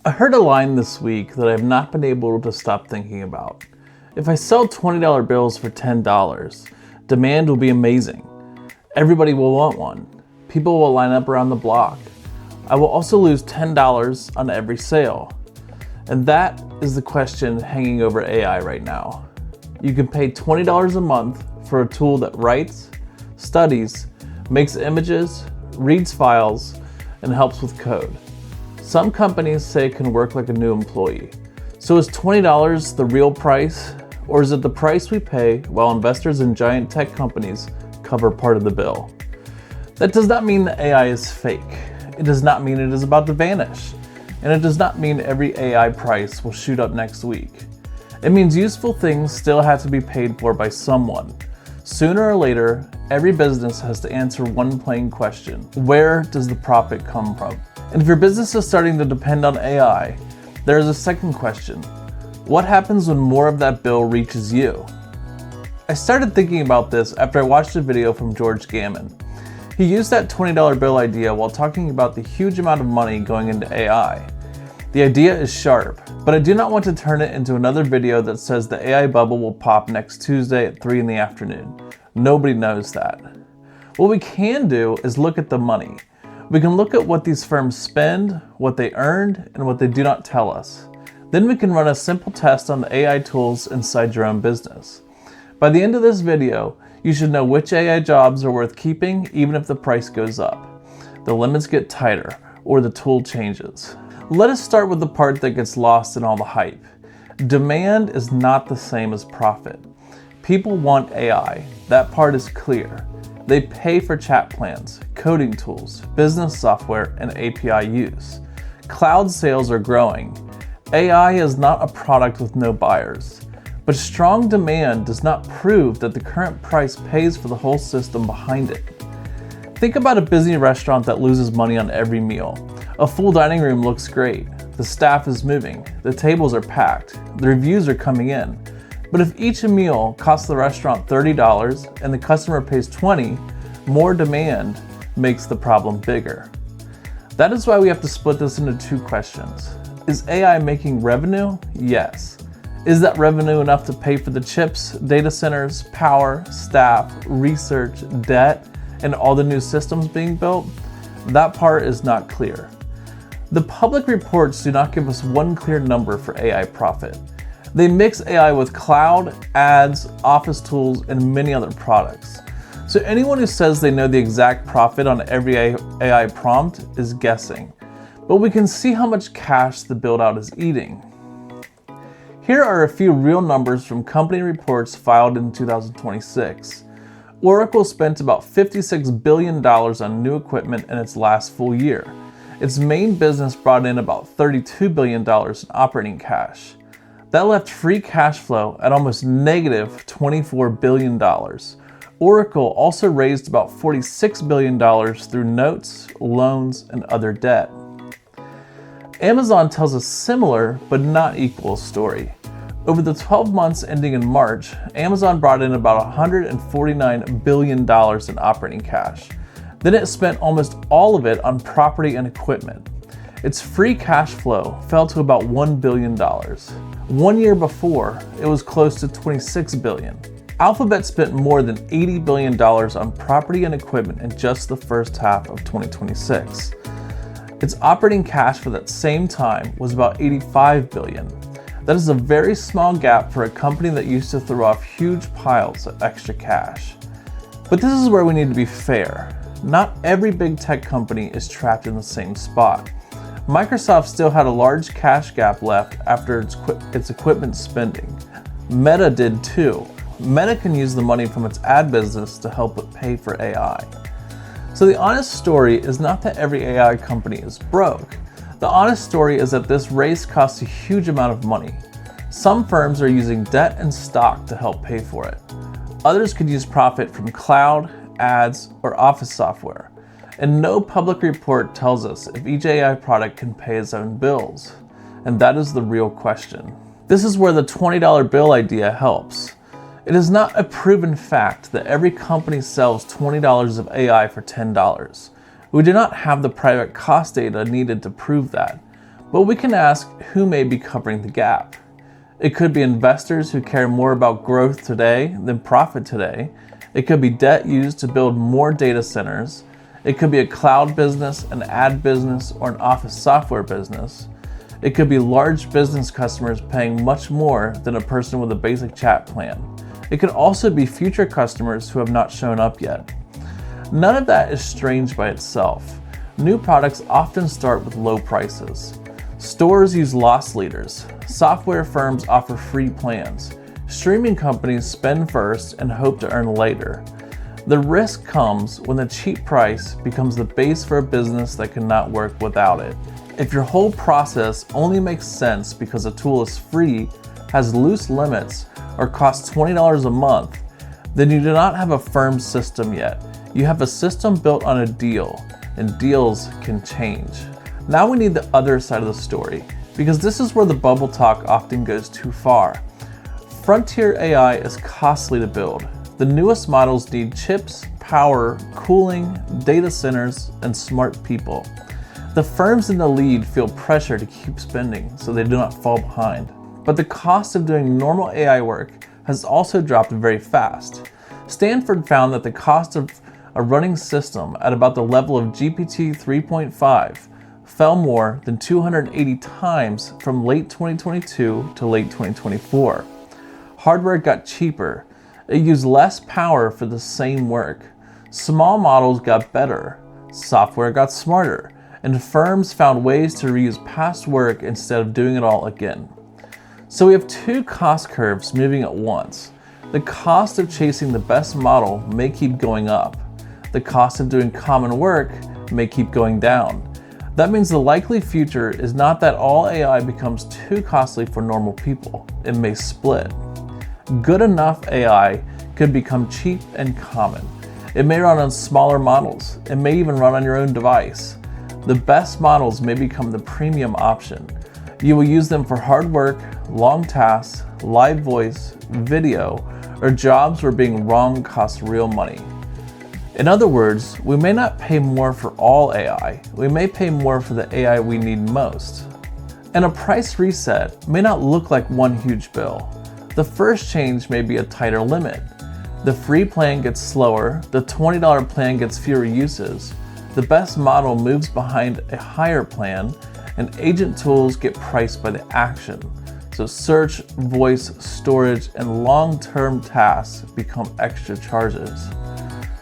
I heard a line this week that I have not been able to stop thinking about. If I sell $20 bills for $10, demand will be amazing. Everybody will want one. People will line up around the block. I will also lose $10 on every sale. And that is the question hanging over AI right now. You can pay $20 a month for a tool that writes, studies, makes images, reads files, and helps with code. Some companies say it can work like a new employee. So is $20 the real price, or is it the price we pay while investors in giant tech companies cover part of the bill? That does not mean that AI is fake. It does not mean it is about to vanish. And it does not mean every AI price will shoot up next week. It means useful things still have to be paid for by someone. Sooner or later, every business has to answer one plain question: where does the profit come from? And if your business is starting to depend on AI, there is a second question: what happens when more of that bill reaches you? I started thinking about this after I watched a video from George Gammon. He used that $20 bill idea while talking about the huge amount of money going into AI. The idea is sharp, but I do not want to turn it into another video that says the AI bubble will pop next Tuesday at 3 in the afternoon. Nobody knows that. What we can do is look at the money. We can look at what these firms spend, what they earned, and what they do not tell us. Then we can run a simple test on the AI tools inside your own business. By the end of this video, you should know which AI jobs are worth keeping even if the price goes up, the limits get tighter, or the tool changes. Let us start with the part that gets lost in all the hype. Demand is not the same as profit. People want AI. That part is clear. They pay for chat plans, coding tools, business software, and API use. Cloud sales are growing. AI is not a product with no buyers. But strong demand does not prove that the current price pays for the whole system behind it. Think about a busy restaurant that loses money on every meal. A full dining room looks great. The staff is moving. The tables are packed. The reviews are coming in. But if each meal costs the restaurant $30 and the customer pays $20, more demand makes the problem bigger. That is why we have to split this into two questions. Is AI making revenue? Yes. Is that revenue enough to pay for the chips, data centers, power, staff, research, debt, and all the new systems being built? That part is not clear. The public reports do not give us one clear number for AI profit. They mix AI with cloud, ads, office tools, and many other products. So anyone who says they know the exact profit on every AI prompt is guessing. But we can see how much cash the build-out is eating. Here are a few real numbers from company reports filed in 2026. Oracle spent about $56 billion on new equipment in its last full year. Its main business brought in about $32 billion in operating cash. That left free cash flow at almost negative $24 billion. Oracle also raised about $46 billion through notes, loans, and other debt. Amazon tells a similar but not equal story. Over the 12 months ending in March, Amazon brought in about $149 billion in operating cash. Then it spent almost all of it on property and equipment. Its free cash flow fell to about $1 billion. 1 year before, it was close to $26 billion. Alphabet spent more than $80 billion on property and equipment in just the first half of 2026. Its operating cash for that same time was about $85 billion. That is a very small gap for a company that used to throw off huge piles of extra cash. But this is where we need to be fair. Not every big tech company is trapped in the same spot. Microsoft still had a large cash gap left after its equipment spending. Meta did too. Meta can use the money from its ad business to help it pay for AI. So the honest story is not that every AI company is broke. The honest story is that this race costs a huge amount of money. Some firms are using debt and stock to help pay for it. Others could use profit from cloud, ads, or office software. And no public report tells us if each AI product can pay its own bills. And that is the real question. This is where the $20 bill idea helps. It is not a proven fact that every company sells $20 of AI for $10. We do not have the private cost data needed to prove that. But we can ask who may be covering the gap. It could be investors who care more about growth today than profit today. It could be debt used to build more data centers. It could be a cloud business, an ad business, or an office software business. It could be large business customers paying much more than a person with a basic chat plan. It could also be future customers who have not shown up yet. None of that is strange by itself. New products often start with low prices. Stores use loss leaders. Software firms offer free plans. Streaming companies spend first and hope to earn later. The risk comes when the cheap price becomes the base for a business that cannot work without it. If your whole process only makes sense because a tool is free, has loose limits, or costs $20 a month, then you do not have a firm system yet. You have a system built on a deal, and deals can change. Now we need the other side of the story, because this is where the bubble talk often goes too far. Frontier AI is costly to build. The newest models need chips, power, cooling, data centers, and smart people. The firms in the lead feel pressure to keep spending so they do not fall behind. But the cost of doing normal AI work has also dropped very fast. Stanford found that the cost of a running system at about the level of GPT 3.5 fell more than 280 times from late 2022 to late 2024. Hardware got cheaper. It used less power for the same work. Small models got better. Software got smarter. And firms found ways to reuse past work instead of doing it all again. So we have two cost curves moving at once. The cost of chasing the best model may keep going up. The cost of doing common work may keep going down. That means the likely future is not that all AI becomes too costly for normal people. It may split. Good enough AI could become cheap and common. It may run on smaller models. It may even run on your own device. The best models may become the premium option. You will use them for hard work, long tasks, live voice, video, or jobs where being wrong costs real money. In other words, we may not pay more for all AI. We may pay more for the AI we need most. And a price reset may not look like one huge bill. The first change may be a tighter limit. The free plan gets slower, the $20 plan gets fewer uses, the best model moves behind a higher plan, and agent tools get priced by the action. So search, voice, storage, and long-term tasks become extra charges.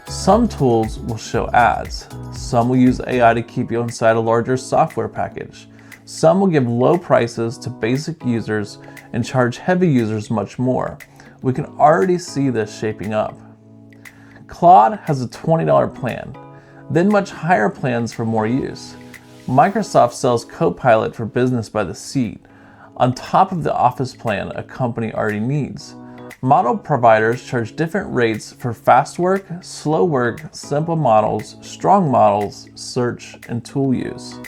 Some tools will show ads. Some will use AI to keep you inside a larger software package. Some will give low prices to basic users and charge heavy users much more. We can already see this shaping up. Claude has a $20 plan, then much higher plans for more use. Microsoft sells Copilot for business by the seat, on top of the Office plan a company already needs. Model providers charge different rates for fast work, slow work, simple models, strong models, search, and tool use.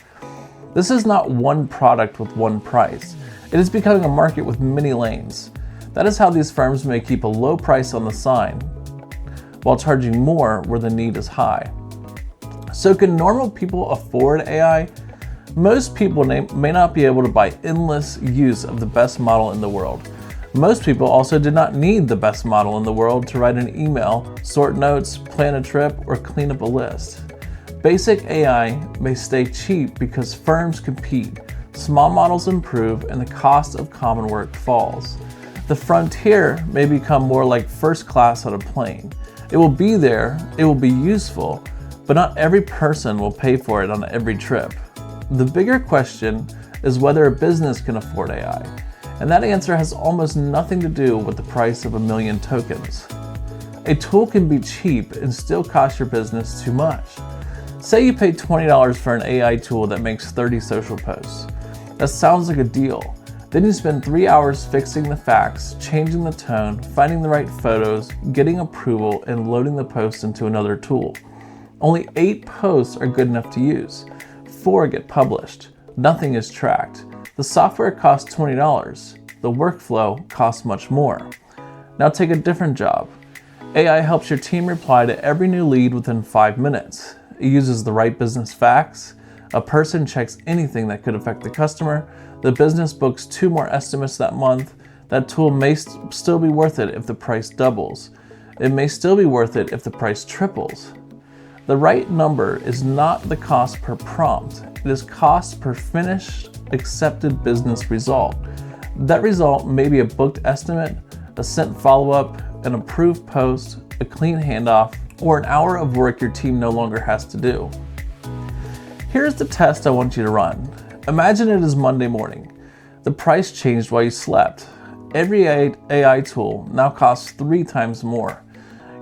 This is not one product with one price. It is becoming a market with many lanes. That is how these firms may keep a low price on the sign, while charging more where the need is high. So can normal people afford AI? Most people may not be able to buy endless use of the best model in the world. Most people also do not need the best model in the world to write an email, sort notes, plan a trip, or clean up a list. Basic AI may stay cheap because firms compete, small models improve, and the cost of common work falls. The frontier may become more like first class on a plane. It will be there, it will be useful, but not every person will pay for it on every trip. The bigger question is whether a business can afford AI, and that answer has almost nothing to do with the price of 1,000,000 tokens. A tool can be cheap and still cost your business too much. Say you pay $20 for an AI tool that makes 30 social posts. That sounds like a deal. Then you spend 3 hours fixing the facts, changing the tone, finding the right photos, getting approval, and loading the post into another tool. Only 8 posts are good enough to use. 4 get published. Nothing is tracked. The software costs $20. The workflow costs much more. Now take a different job. AI helps your team reply to every new lead within 5 minutes. It uses the right business facts, A person checks anything that could affect the customer. The business books 2 more estimates that month. That tool may still be worth it if the price doubles. It may still be worth it if the price triples. The right number is not the cost per prompt. It is cost per finished, accepted business result. That result may be a booked estimate, a sent follow-up, an approved post, a clean handoff, or an hour of work your team no longer has to do. Here's the test I want you to run. Imagine it is Monday morning. The price changed while you slept. Every AI tool now costs 3 times more.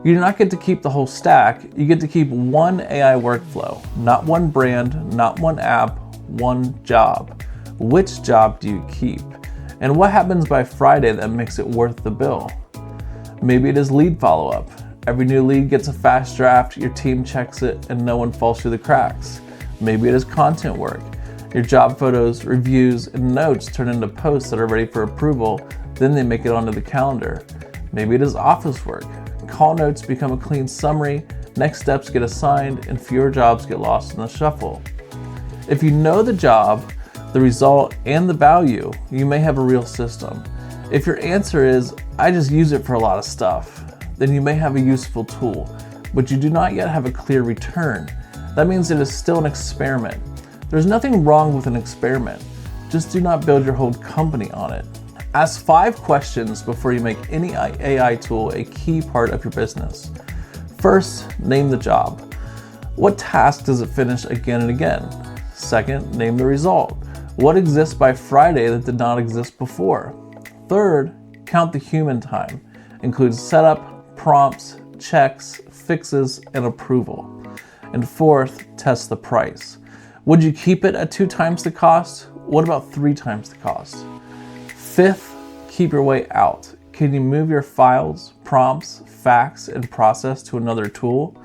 You do not get to keep the whole stack, you get to keep one AI workflow, not one brand, not one app, one job. Which job do you keep? And what happens by Friday that makes it worth the bill? Maybe it is lead follow-up. Every new lead gets a fast draft, your team checks it, and no one falls through the cracks. Maybe it is content work. Your job photos, reviews, and notes turn into posts that are ready for approval, then they make it onto the calendar. Maybe it is office work. Call notes become a clean summary, next steps get assigned, and fewer jobs get lost in the shuffle. If you know the job, the result, and the value, you may have a real system. If your answer is, I just use it for a lot of stuff, then you may have a useful tool, but you do not yet have a clear return. That means it is still an experiment. There's nothing wrong with an experiment. Just do not build your whole company on it. Ask 5 questions before you make any AI tool a key part of your business. First, name the job. What task does it finish again and again? Second, name the result. What exists by Friday that did not exist before? Third, count the human time. Includes setup, prompts, checks, fixes, and approval. And fourth, test the price. Would you keep it at 2 times the cost? What about 3 times the cost? Fifth, keep your way out. Can you move your files, prompts, facts, and process to another tool?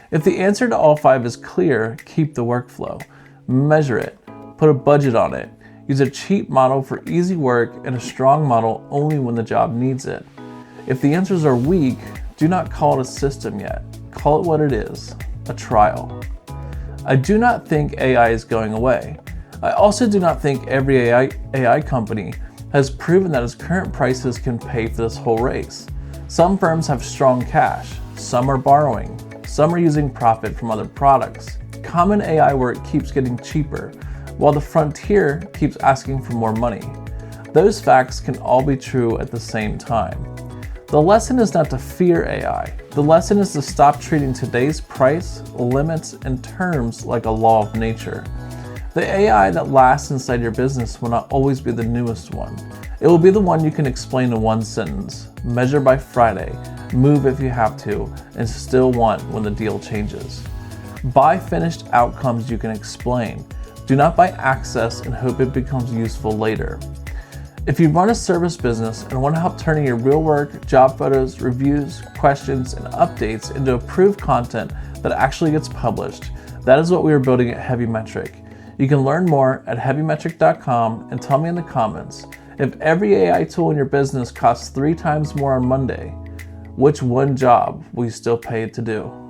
If the answer to all 5 is clear, keep the workflow. Measure it. Put a budget on it. Use a cheap model for easy work and a strong model only when the job needs it. If the answers are weak, do not call it a system yet. Call it what it is, a trial. I do not think AI is going away. I also do not think every AI company has proven that its current prices can pay for this whole race. Some firms have strong cash, some are borrowing, some are using profit from other products. Common AI work keeps getting cheaper, while the frontier keeps asking for more money. Those facts can all be true at the same time. The lesson is not to fear AI. The lesson is to stop treating today's price, limits, and terms like a law of nature. The AI that lasts inside your business will not always be the newest one. It will be the one you can explain in 1 sentence, measure by Friday, move if you have to, and still want when the deal changes. Buy finished outcomes you can explain. Do not buy access and hope it becomes useful later. If you run a service business and want help turning your real work, job photos, reviews, questions, and updates into approved content that actually gets published, that is what we are building at HeavyMetric. You can learn more at heavymetric.com and tell me in the comments, if every AI tool in your business costs 3 times more on Monday, which one job will you still pay to do?